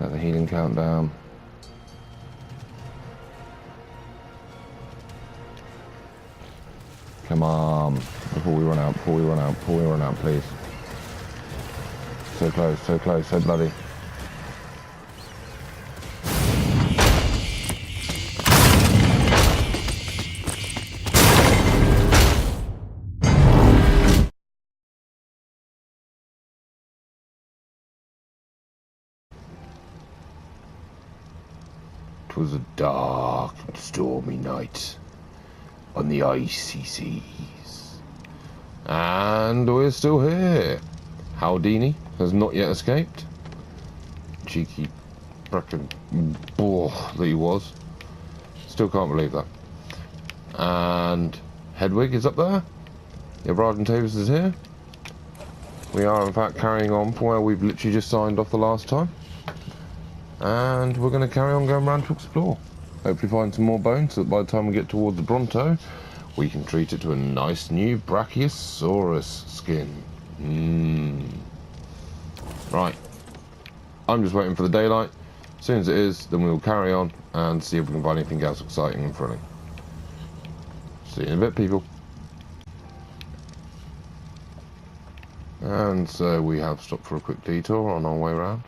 Let the healing count down. Come on. Before we run out, please. So close, so bloody. It was a dark and stormy night on the icy seas. And we're still here. Houdini has not yet escaped. Cheeky frickin' boar that he was. Still can't believe that. And Hedwig is up there. Ebrard and Tavis is here. We are in fact carrying on from where we've literally just signed off the last time. And we're going to carry on going around to explore. Hopefully find some more bones so that by the time we get towards the Bronto, we can treat it to a nice new Brachiosaurus skin. Right. I'm just waiting for the daylight. As soon as it is, then we'll carry on and see if we can find anything else exciting and thrilling. See you in a bit, people. And so we have stopped for a quick detour on our way around.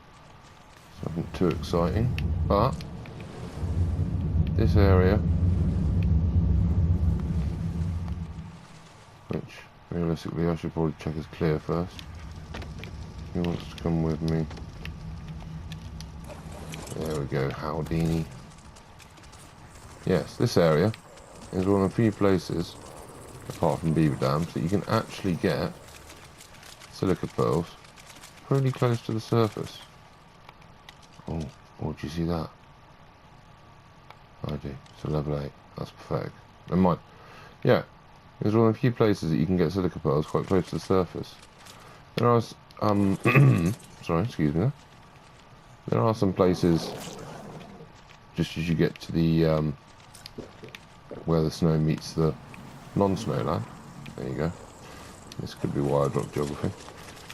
Nothing too exciting, but this area, which realistically I should probably check is clear first. Who wants to come with me? There we go, Houdini. Yes, this area is one of the few places, apart from beaver dams, that you can actually get silica pearls pretty close to the surface. Oh, do you see that? I do. It's a level 8. That's perfect. Never mind. Yeah, there's one of the few places that you can get silica pearls quite close to the surface. There are, sorry, excuse me. There are some places, just as you get to the, where the snow meets the non-snow land. There you go. This could be why I dropped geography.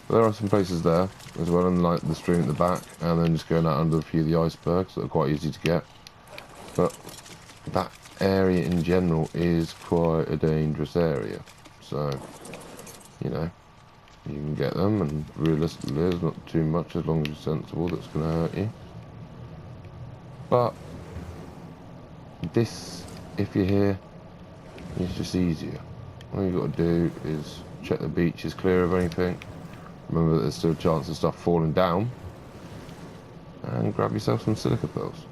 There are some places there as well, and like the stream at the back, and then just going out under a few of the icebergs that are quite easy to get. But that area in general is quite a dangerous area, so you know, you can get them, and realistically there's not too much as long as you're sensible that's going to hurt you. But this, if you're here, it's just easier. All you got to do is check the beach is clear of anything. Remember that there's still a chance of stuff falling down. And grab yourself some silica pearls.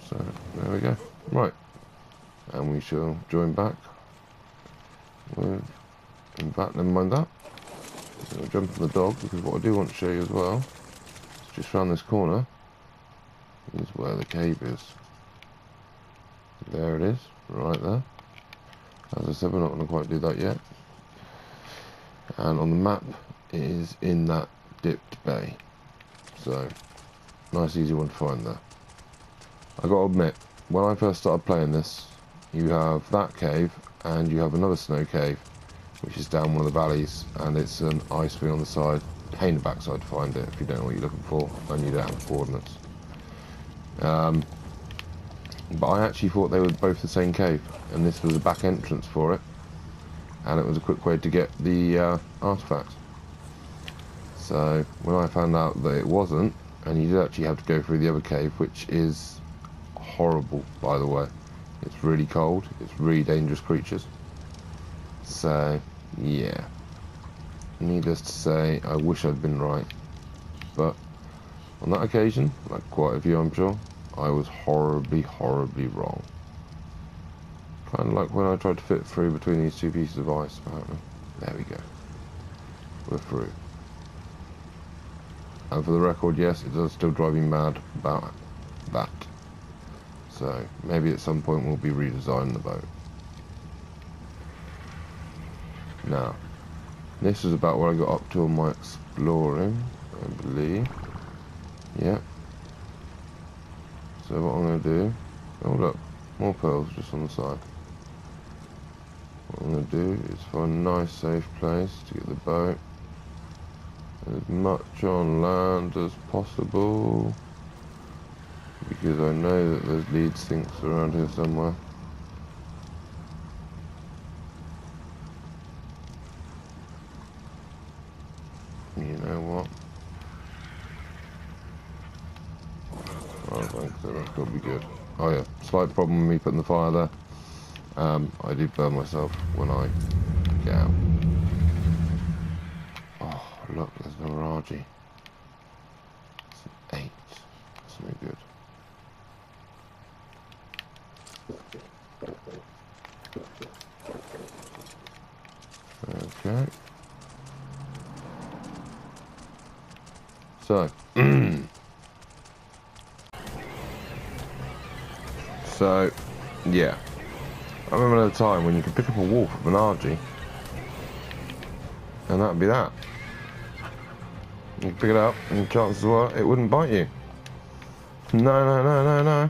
So, there we go. Right. And we shall join back with... In fact, never mind that. I'll jump on the dog, because what I do want to show you as well, is just round this corner, is where the cave is. There it is, right there. As I said, we're not going to quite do that yet. And on the map, it is in that dipped bay. So, nice easy one to find there. I got to admit, when I first started playing this, you have that cave, and you have another snow cave, which is down one of the valleys, and it's an ice free on the side. Pain in the backside to find it if you don't know what you're looking for, and you don't have the coordinates. But I actually thought they were both the same cave, and this was a back entrance for it. And it was a quick way to get the artifacts. So when I found out that it wasn't, and you did actually have to go through the other cave, which is horrible, by the way. It's really cold. It's really dangerous creatures. So yeah, needless to say, I wish I'd been right. But on that occasion, like quite a few I'm sure, I was horribly wrong. Kind of like when I tried to fit through between these two pieces of ice, apparently. There we go. We're through. And for the record, yes, it does still drive me mad about that. So, maybe at some point we'll be redesigning the boat. Now, this is about where I got up to on my exploring, I believe. Yeah. So what I'm going to do... Oh look, more pearls just on the side. What I'm going to do is find a nice safe place to get the boat as much on land as possible, because I know that there's lead sinks around here somewhere. You know what? I think so, that's got to be good. Oh yeah, slight problem with me putting the fire there. I do burn myself when I get out. Oh, look, there's no Raji. It's an 8. That's no good. Okay. So, so, yeah. I remember at a time when you could pick up a wolf with an RG, and that'd be that. You could pick it up, and chances were it wouldn't bite you. No, no, no, no,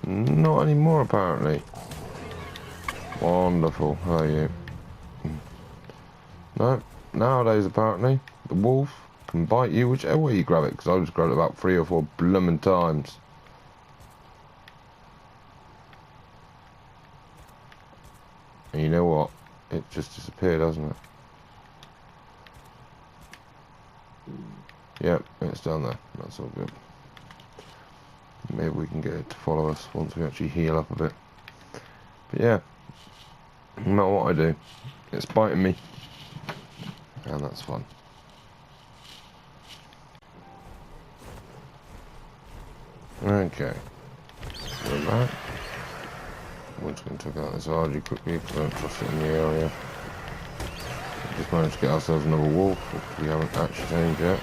no. Not anymore, apparently. Wonderful. How are you? No, nowadays, apparently, the wolf can bite you whichever way you grab it, because I just grabbed it about 3 or 4 blooming times. And you know what? It just disappeared, hasn't it? Yep, it's down there. That's all good. Maybe we can get it to follow us once we actually heal up a bit. But yeah, no matter what I do, it's biting me. And that's fun. Okay. We're back. We're just going to take out this RG quickly because I don't trust it in the area. We just managed to get ourselves another wolf, which we haven't actually tamed yet.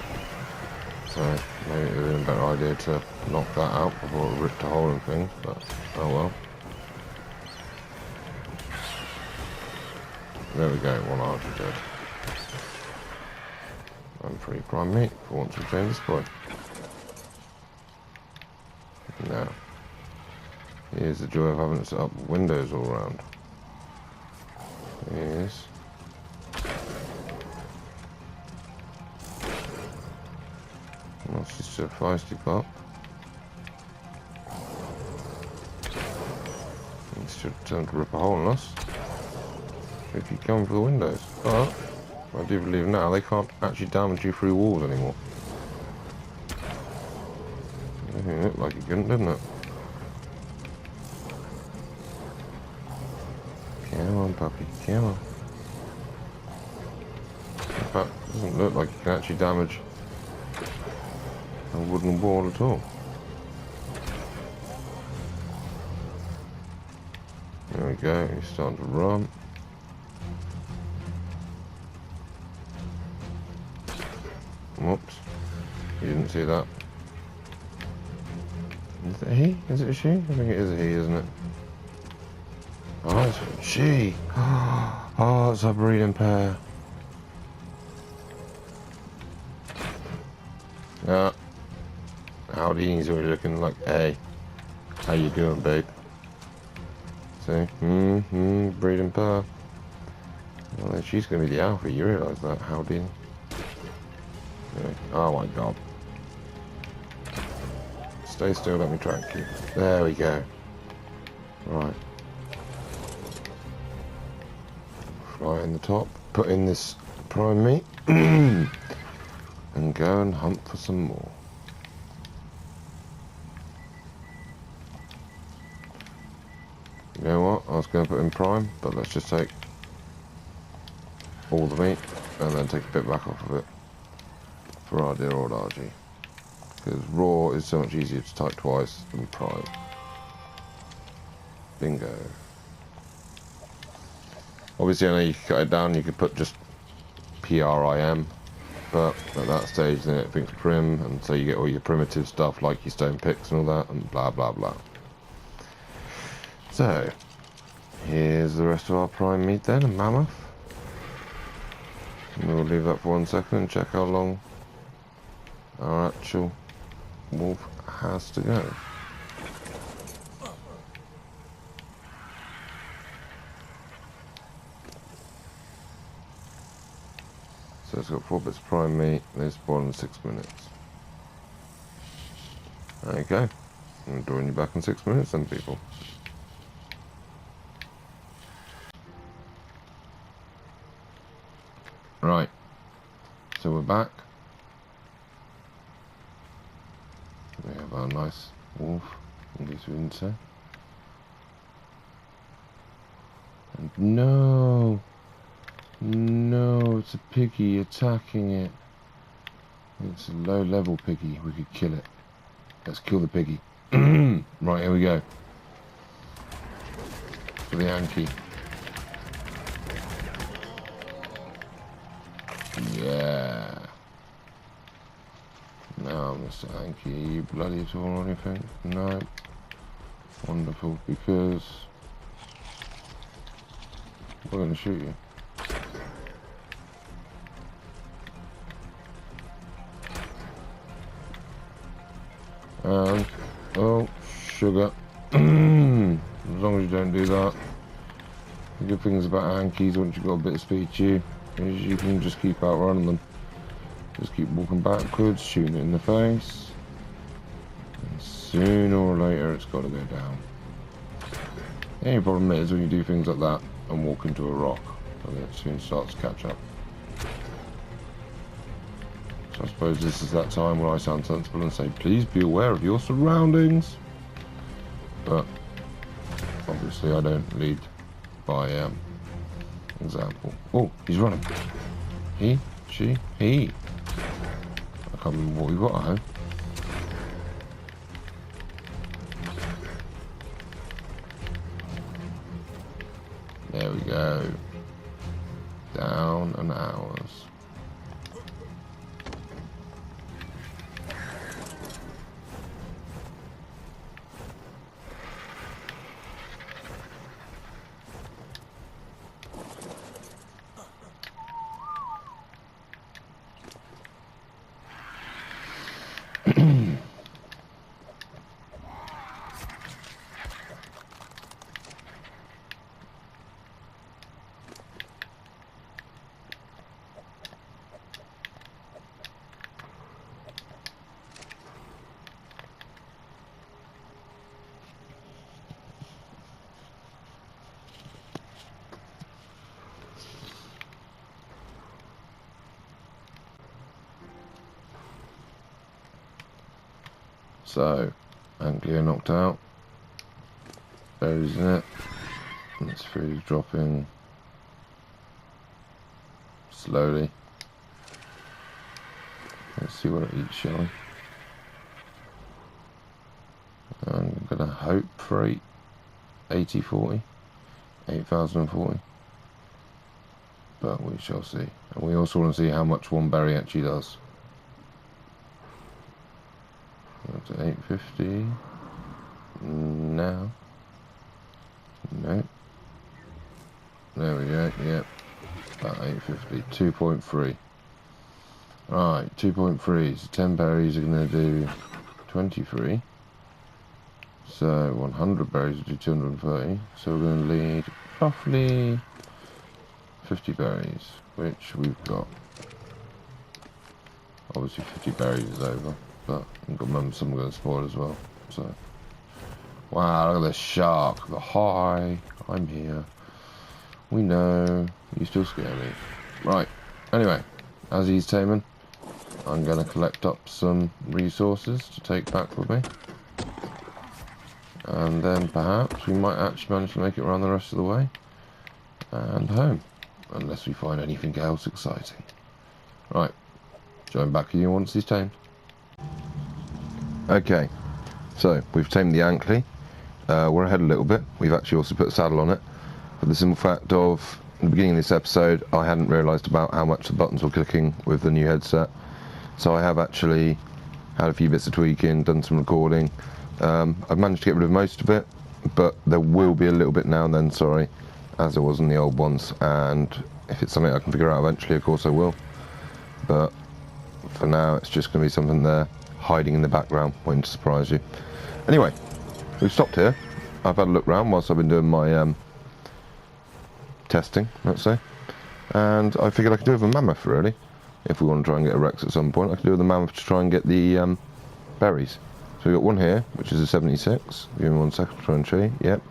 So maybe it would have been a better idea to knock that out before it ripped a hole in things, but oh well. There we go, one RG dead. I'm free prime meat for once we change this boy. Now, here's the joy of having it set up with windows all around. Yes. Well, she's a feisty pup. It's just turned to rip a hole in us if you come for the windows. But I do believe now they can't actually damage you through walls anymore. It looked like it couldn't, didn't it? Come on, puppy, come on. In fact, it doesn't look like you can actually damage a wooden wall at all. There we go, he's starting to run. Whoops, you didn't see that. Is it a he? Is it a she? I think it is a he, isn't it? Oh, it's a she. Oh, it's a breeding pair. Yeah. Howdy, he's already looking like, hey, how you doing, babe? See? Breeding pair. Well, then she's going to be the alpha, you realise that, howdy? Yeah. Oh my god. Stay still, let me track you. There we go. Right. Fly in the top, put in this prime meat, and go and hunt for some more. You know what, I was going to put in prime, but let's just take all the meat, and then take a bit back off of it, for our dear old RG. Because raw is so much easier to type twice than prime. Bingo. Obviously, I know you can cut it down, you could put just PRIM, but at that stage then it thinks prim, and so you get all your primitive stuff like your stone picks and all that, and blah blah blah. So, here's the rest of our prime meat then, a mammoth. And we'll leave that for 1 second and check how long our actual wolf has to go. So it's got 4 bits of prime meat. They spawn in 6 minutes. Okay. I'm drawing you back in 6 minutes then, people. Right. So we're back. We have our nice wolf, in case we didn't say. And no! No, it's a piggy attacking it. It's a low-level piggy. We could kill it. Let's kill the piggy. Right, here we go. For the Yankee. Yeah. Now, Mr. Yankee, are you bloody at all or anything? No. Wonderful, because we're going to shoot you. And, oh, sugar. As long as you don't do that. The good things about Yankees, once you've got a bit of speed to you, is you can just keep outrunning them. Just keep walking backwards, shooting it in the face. And sooner or later, it's got to go down. The only problem is when you do things like that and walk into a rock, and it soon starts to catch up. So I suppose this is that time where I sound sensible and say, please be aware of your surroundings. But obviously I don't lead by example. Oh, he's running. He, she, he. I can't remember what we've got at home. There we go. Down and ours. So, Anglia knocked out. Berries in it. And its food is dropping slowly. Let's see what it eats, shall we? I'm gonna hope for 8,040. 8,040. But we shall see. And we also want to see how much one berry actually does. Up to 850 now. Nope. There we go. Yep. About 850. 2.3. Right. 2.3. So 10 berries are going to do 23. So 100 berries will do 230. So we're going to need roughly 50 berries, which we've got. Obviously 50 berries is over. But I've got to remember some are going to spoil as well. So, wow, look at this shark. But hi, I'm here. We know. You still scare me. Right. Anyway, as he's taming, I'm going to collect up some resources to take back with me. And then perhaps we might actually manage to make it around the rest of the way. And home. Unless we find anything else exciting. Right. Join back with you once he's tamed. Okay, so we've tamed the Ankly. We're ahead a little bit. We've actually also put a saddle on it. For the simple fact of, in the beginning of this episode, I hadn't realised about how much the buttons were clicking with the new headset. So I have actually had a few bits of tweaking, done some recording. I've managed to get rid of most of it, but there will be a little bit now and then, sorry, as there was in the old ones. And if it's something I can figure out eventually, of course I will. But for now, it's just going to be something there, hiding in the background, waiting to surprise you. Anyway, we've stopped here. I've had a look around whilst I've been doing my testing, let's say, and I figured I could do with a mammoth, really. if we want to try and get a Rex at some point. I can do with the mammoth to try and get the berries. So we've got one here, which is a 76. Give me 1 second to try and show you. Yep.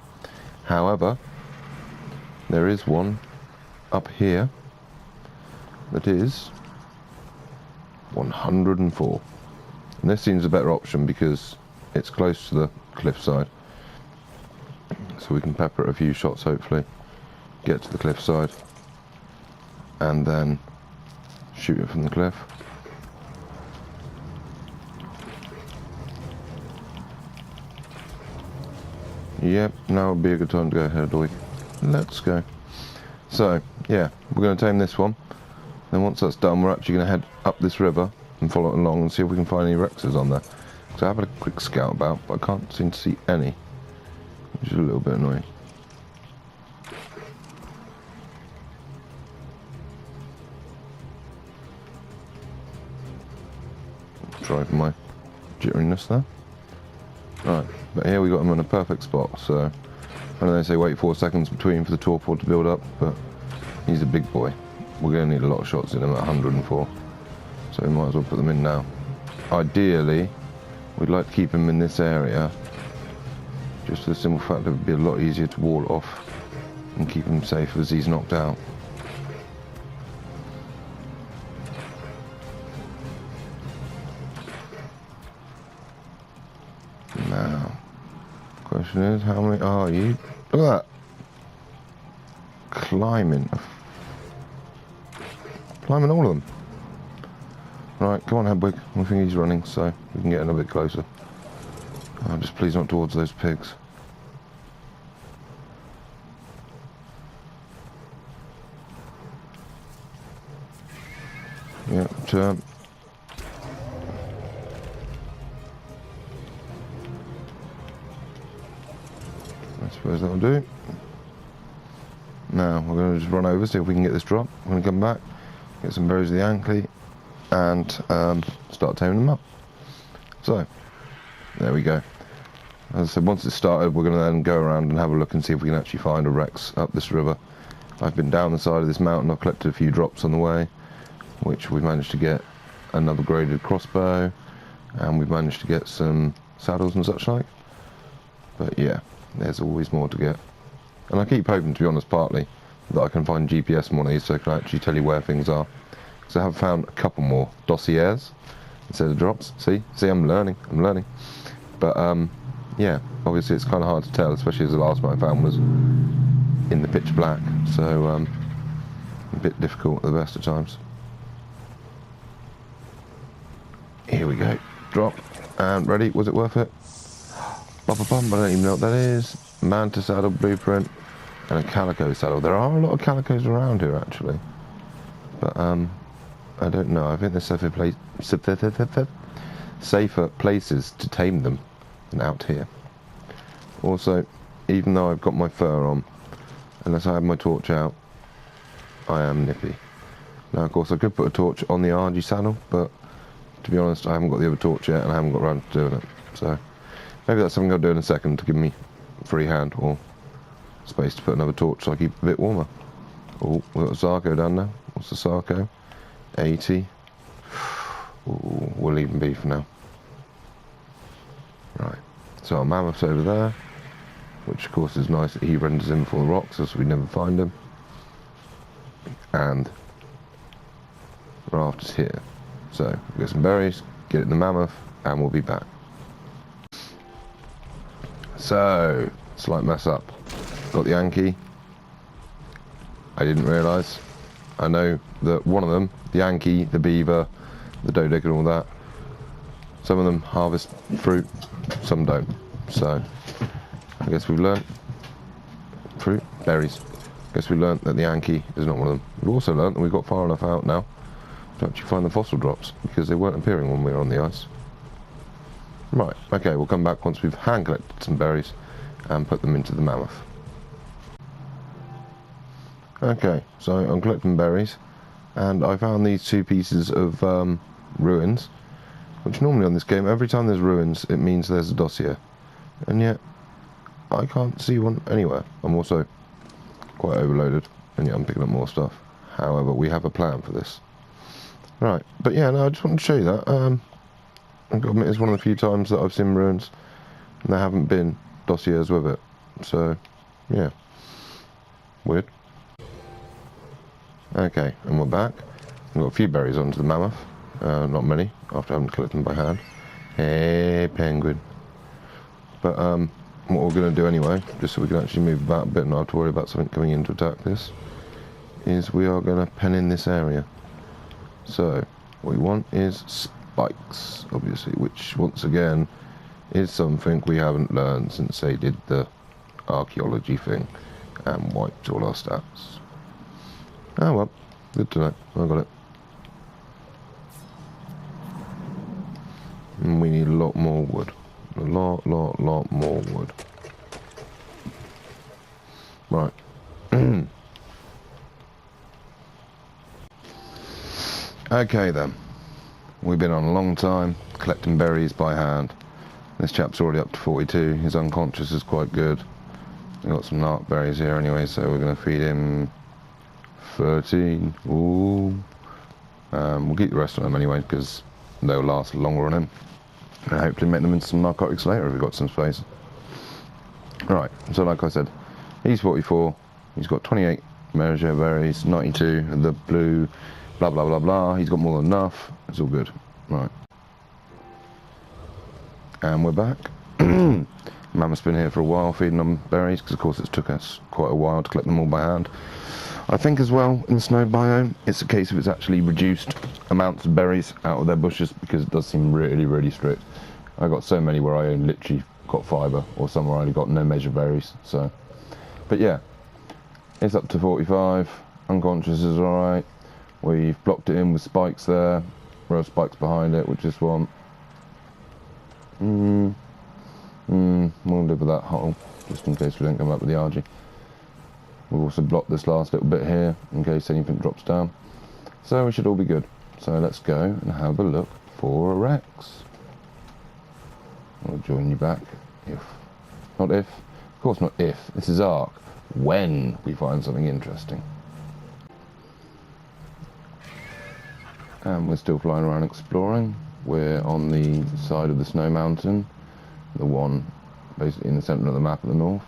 However, there is one up here that is 104. And this seems a better option because it's close to the cliffside. So we can pepper it a few shots, hopefully. Get to the cliffside. And then shoot it from the cliff. Yep, now would be a good time to go ahead, boy. Let's go. So, yeah, we're going to tame this one. Then once that's done, we're actually going to head up this river and follow it along and see if we can find any Rexes on there. So I have had a quick scout about, but I can't seem to see any, which is a little bit annoying. Sorry for my jitteriness there. Right, but here we got him in a perfect spot, so I know they say wait 4 seconds between for the torpor to build up, but he's a big boy. We're going to need a lot of shots in him at 104, so we might as well put them in now. Ideally, we'd like to keep him in this area, just for the simple fact that it would be a lot easier to wall off and keep him safe as he's knocked out. Now, question is, how many are you? Look at that! Climbing all of them. Right, come on, Hedwig. I think he's running, so we can get in a bit closer. Oh, just please not towards those pigs. Yep, turn. I suppose that'll do. Now, we're going to just run over, see if we can get this drop. We're going to come back, get some berries of the anklet, and start taming them up. So, there we go. As I said, once it's started, we're going to then go around and have a look and see if we can actually find a Rex up this river. I've been down the side of this mountain, I've collected a few drops on the way, which we've managed to get another graded crossbow, and we've managed to get some saddles and such like. But yeah, there's always more to get. And I keep hoping, to be honest, partly, that I can find GPS on one of these so I can actually tell you where things are. Because I have found a couple more dossiers instead of drops. See, I'm learning. But yeah, obviously it's kind of hard to tell, especially as the last one I found was in the pitch black. So a bit difficult at the best of times. Here we go. Drop. And ready. Was it worth it? Bum, I don't even know what that is. Manta saddle blueprint and a calico saddle. There are a lot of calicos around here actually, but I don't know. I think there's safer places to tame them than out here. Also, even though I've got my fur on, unless I have my torch out, I am nippy. Now of course I could put a torch on the RG saddle, but to be honest I haven't got the other torch yet and I haven't got around to doing it, so maybe that's something I'll do in a second to give me free hand or space to put another torch so I keep it a bit warmer. Oh, we've got a Zarko down there. What's the Zarko? 80. Ooh, we'll leave him be for now. Right, so our mammoth's over there, which of course is nice that he renders in for the rocks so we never find him. And raft is here. So, we'll get some berries, get it in the mammoth, and we'll be back. So, slight mess up. Got the Yankee. I didn't realise. I know that one of them, the Yankee, the beaver, the dodec and all that, some of them harvest fruit, some don't. So, I guess we've learnt fruit, berries. I guess we learnt that the Yankee is not one of them. We've also learnt that we've got far enough out now to actually find the fossil drops, because they weren't appearing when we were on the ice. Right, okay, we'll come back once we've hand collected some berries and put them into the mammoth. Okay, so I'm collecting berries, and I found these 2 pieces of ruins, which normally on this game, every time there's ruins, it means there's a dossier. And yet, I can't see one anywhere. I'm also quite overloaded, and yet I'm picking up more stuff. However, we have a plan for this. Right, but yeah, no, I just wanted to show you that. I've got to admit, it's one of the few times that I've seen ruins and there haven't been dossiers with it. So, yeah. Weird. Okay, and we're back. We've got a few berries onto the mammoth. Not many, after having collected them by hand. Hey, penguin. But, what we're going to do anyway, just so we can actually move about a bit and not have to worry about something coming in to attack this, is we are going to pen in this area. So, what we want is spikes, obviously, which, once again, is something we haven't learned since they did the archaeology thing and wiped all our stats. Oh well, good to know. I got it. And we need a lot more wood. A lot more wood. Right. Okay then. We've been on a long time collecting berries by hand. This chap's already up to 42. His unconscious is quite good. We've got some narc berries here anyway, so we're going to feed him 13. Ooh. We'll keep the rest of them anyway, because they'll last longer on him. And hopefully make them into some narcotics later if we've got some space. Right, so like I said, he's 44. He's got 28 measure berries, 92 the blue, blah blah blah blah. He's got more than enough. It's all good. Right. And we're back. Mammoth's been here for a while feeding on berries, because of course it's took us quite a while to collect them all by hand. I think as well, in the snow biome, it's a case of it's actually reduced amounts of berries out of their bushes, because it does seem really strict. I got so many where I only literally got fibre, or some where I only got no measure berries, so. But yeah, it's up to 45, unconscious is alright. We've blocked it in with spikes there, row spikes behind it, which is one. We'll live with that hole, just in case we don't come up with the RG. We've also blocked this last little bit here, in case anything drops down. So we should all be good. So let's go and have a look for a Rex. I'll join you back, if. Not if. Of course not if. This is Ark. When we find something interesting. And we're still flying around exploring. We're on the side of the snow mountain. The one basically in the centre of the map of the north.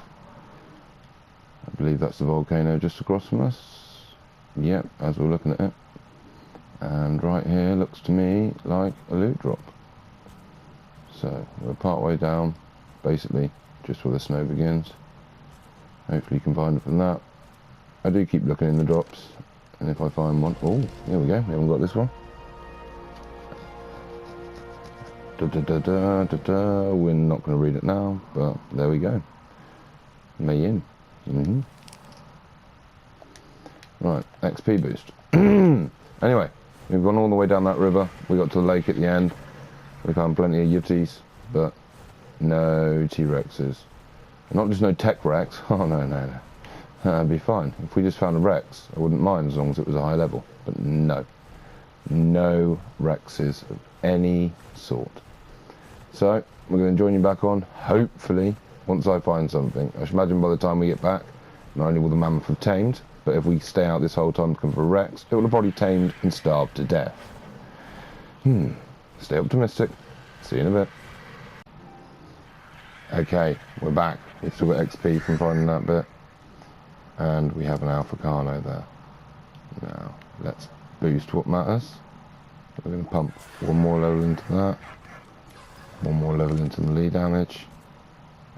I believe that's the volcano just across from us. Yep, as we're looking at it. And right here looks to me like a loot drop. So we're part way down, basically just where the snow begins. Hopefully you can find it from that. I do keep looking in the drops, and if I find one, oh, here we go. We haven't got this one. We're not going to read it now, but there we go. May in. Right, XP boost. Anyway, we've gone all the way down that river. We got to the lake at the end. We found plenty of Yetis, but no T-Rexes. Not just no tech Rex. Oh, no. That'd be fine. If we just found a Rex, I wouldn't mind as long as it was a high level. But no. No Rexes of any sort. So, we're going to join you back on, hopefully, once I find something. I should imagine by the time we get back, not only will the mammoth have tamed, but if we stay out this whole time looking for a Rex, it will have probably tamed and starved to death. Stay optimistic. See you in a bit. Okay, we're back. We've still got XP from finding that bit. And we have an Alpha Carno there. Now, let's boost what matters. We're going to pump one more level into that. One more level into the lead damage.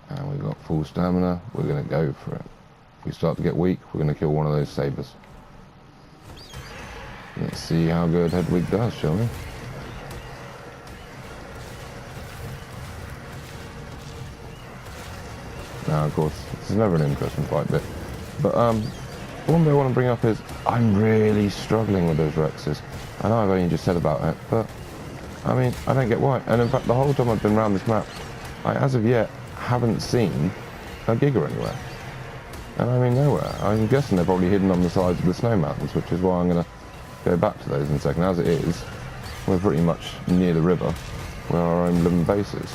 And we've got full stamina. We're going to go for it. If we start to get weak, we're going to kill one of those sabers. Let's see how good Hedwig does, shall we? Now, of course, this is never an interesting fight bit. But one thing I want to bring up is I'm really struggling with those Rexes. I know I've only just said about it, but I mean, I don't get why. And in fact, the whole time I've been around this map, I, as of yet, haven't seen a Giga anywhere. And I mean nowhere. I'm guessing they're probably hidden on the sides of the snow mountains, which is why I'm going to go back to those in a second. As it is, we're pretty much near the river, where our own living base is.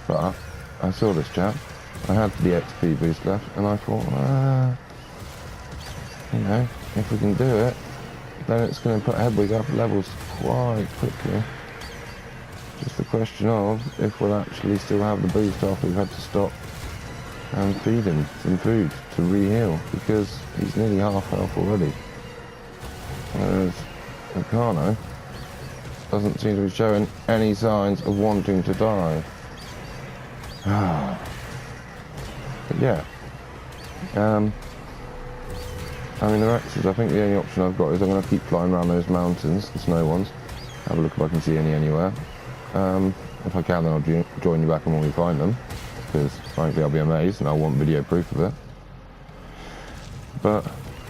But I saw this chap. I had the XP boost left, and I thought, you know, if we can do it, then it's going to put Hedwig up levels quite quickly. Just a question of if we'll actually still have the boost after we've had to stop and feed him some food to re-heal, because he's nearly half health already. Whereas Meccano doesn't seem to be showing any signs of wanting to die. But yeah. I mean, the Rexes, I think the only option I've got is I'm going to keep flying around those mountains, the snow ones. Have a look if I can see any anywhere. If I can, then I'll join you back when we find them, because frankly I'll be amazed and I want video proof of it. But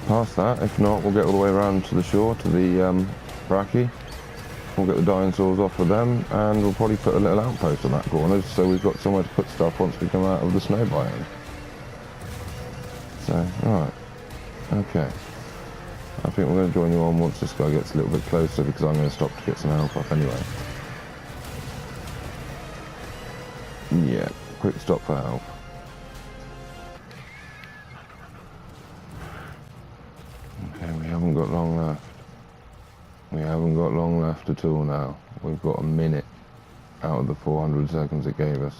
past that, if not, we'll get all the way around to the shore, to the Brachy. We'll get the dinosaurs off of them, and we'll probably put a little outpost on that corner, so we've got somewhere to put stuff once we come out of the snow biome. So, alright. Okay. I think we're going to join you on once this guy gets a little bit closer, because I'm going to stop to get some health up anyway. Yeah, quick stop for health. Okay, we haven't got long left. We haven't got long left at all now. We've got a minute out of the 400 seconds it gave us.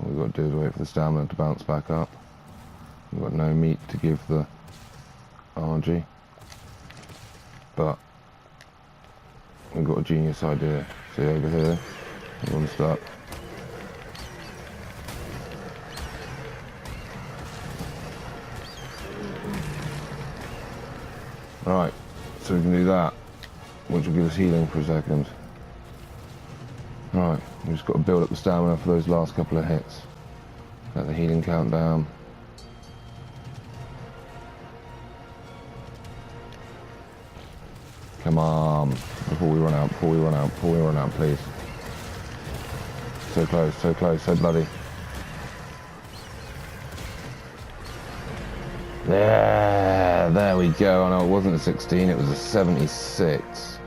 All we've got to do is wait for the stamina to bounce back up. We've got no meat to give the RG. But we've got a genius idea. See over here, we want to start. Right, so we can do that, which will give us healing for a second. Right, we've just got to build up the stamina for those last couple of hits. Let the healing count down. Come on, before we run out, please. So close, so bloody. There we go. I know it wasn't a 16, it was a 76.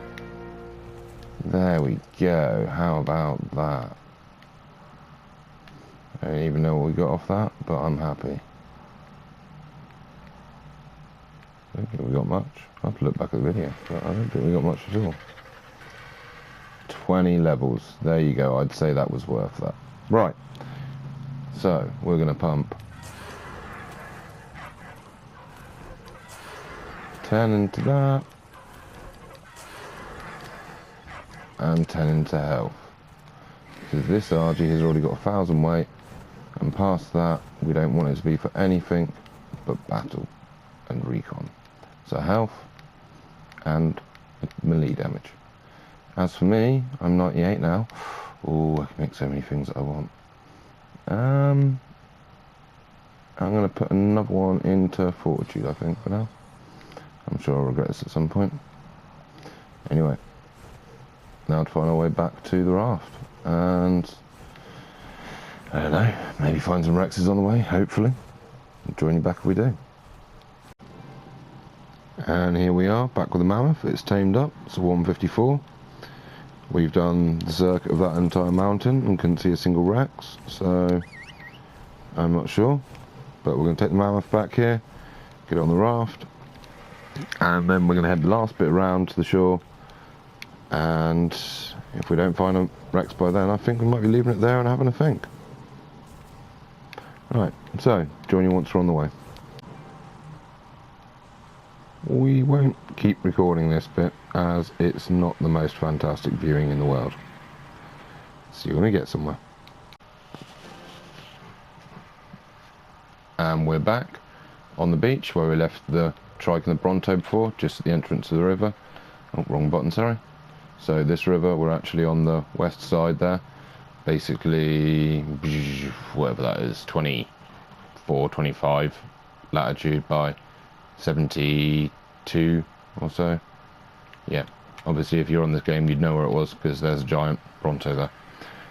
There we go. How about that? I don't even know what we got off that, but I'm happy. I don't think we got much. I'll have to look back at the video, but I don't think we got much at all. 20 levels. There you go. I'd say that was worth that. Right. So, we're going to pump 10 into that, and 10 into health, because this RG has already got 1,000 weight, and past that we don't want it to be for anything but battle and recon. So health and melee damage. As for me, I'm 98 now. Oh, I can make so many things that I want. I'm going to put another one into fortitude, I think, for now. I'm sure I'll regret this at some point. Anyway, now to find our way back to the raft, and I don't know, maybe find some Rexes on the way, hopefully. I'll join you back if we do. And here we are, back with the mammoth. It's tamed up, it's a 154. We've done the circuit of that entire mountain and couldn't see a single Rex, so I'm not sure. But we're going to take the mammoth back here, get it on the raft, and then we're going to head the last bit around to the shore, and if we don't find a Rex by then, I think we might be leaving it there and having a think. Right, so join you once we're on the way. We won't keep recording this bit as it's not the most fantastic viewing in the world, so you're going to get somewhere. And we're back on the beach where we left the trike and the Bronto before, just at the entrance to the river. Oh, wrong button, sorry. So this river, we're actually on the west side there, basically whatever that is, 24, 25 latitude by 72 or so. Yeah, obviously if you're on this game you'd know where it was, because there's a giant Bronto there.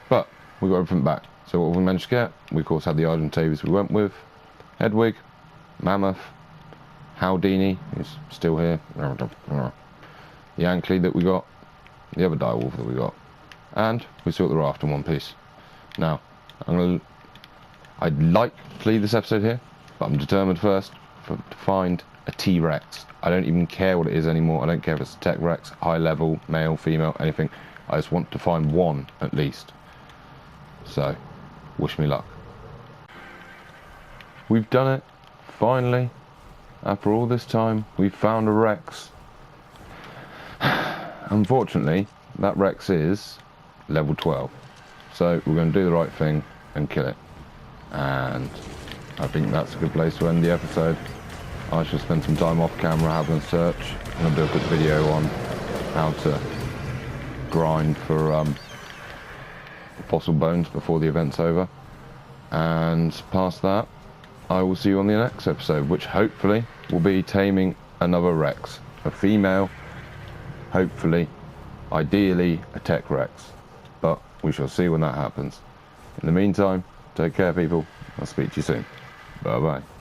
But we got everything back. So what we managed to get, we of course had the Argentavis we went with, Hedwig, Mammoth, Haldini, who's still here, the Ankley that we got, the other direwolf that we got, and we saw the raft in one piece. Now, I'd like to leave this episode here, but I'm determined first to find a T-Rex. I don't even care what it is anymore. I don't care if it's a Tech Rex, high level, male, female, anything. I just want to find one at least. So, wish me luck. We've done it. Finally. After all this time, we've found a Rex. Unfortunately, that Rex is level 12. So we're going to do the right thing and kill it. And I think that's a good place to end the episode. I shall spend some time off camera having a search. I'm going to do a quick video on how to grind for fossil bones before the event's over. And past that, I will see you on the next episode, which hopefully will be taming another Rex. A female, hopefully, ideally a Tech Rex. But we shall see when that happens. In the meantime, take care people. I'll speak to you soon. Bye bye.